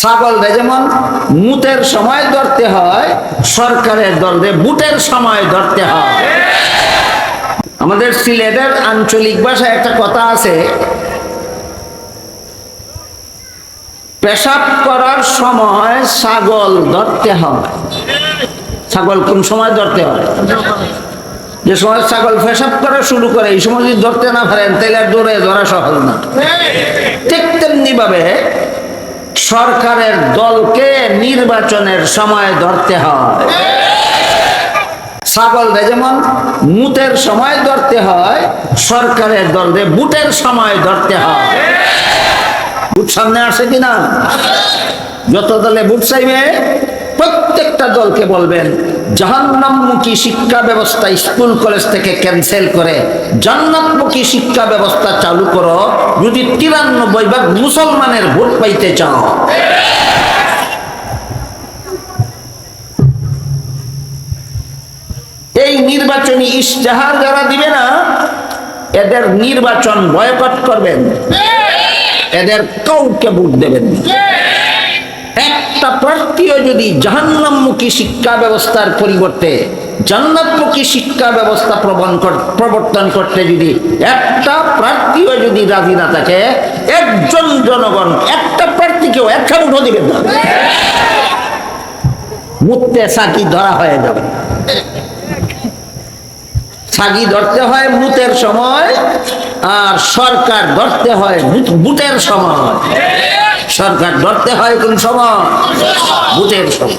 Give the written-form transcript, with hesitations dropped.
ছাগলদের যেমন মুতের সময় ধরতে হয়, সরকারের দলদের বুটের সময় ধরতে হয়। আমাদের সিলেটের আঞ্চলিক ভাষায় একটা কথা আছে, পেশাব করার সময় ছাগল ধরতে হয়। ছাগল কোন সময় ধরতে হয়? যে সময় ছাগল পেশাব করা শুরু করে, এই সময় যদি ধরতে না পারেন তাহলে দৌড়ে ধরা সহজ না। ঠিক তেমনি ভাবে সরকারের দলকে নির্বাচনের সময় ধরতে হয়। ছাগলদের যেমন মুতের সময় ধরতে হয়, সরকারের দলকে বুটের সময় ধরতে হয়। বুট সামনে আসে কিনা? যত দলে বুট চাইবে প্রত্যেকটা দলকে বলবেন জাহান্নামমুখী শিক্ষা ব্যবস্থা স্কুল কলেজ থেকে ক্যান্সেল করে জান্নাতমুখী শিক্ষা ব্যবস্থা চালু করো যদি 93% মুসলমানের ভোট পাইতে চাও। এই নির্বাচনী ইশতেহার যারা দিবে না, এদের নির্বাচন বয়কট করবেন, এদের কাউকে ভোট দেবেন। একটা প্রার্থীও যদি জাহান্নামমুখী শিক্ষা ব্যবস্থার পরিবর্তে জান্নাতমুখী শিক্ষা ব্যবস্থা প্রবর্তন করতে যদি একটা প্রার্থীও যদি রাজি না থাকে, একজন জনগণ একটা প্রার্থীকেও একটা ভোটও দিবেন না। মুতে সাকি ধরা হয়ে যাবে। সাকি ধরতে হয় মুতের সময়, আর সরকার ধরতে হয় বুটের সময়। সরকার ধরতে হয় কোন সময়? বুটের সময়।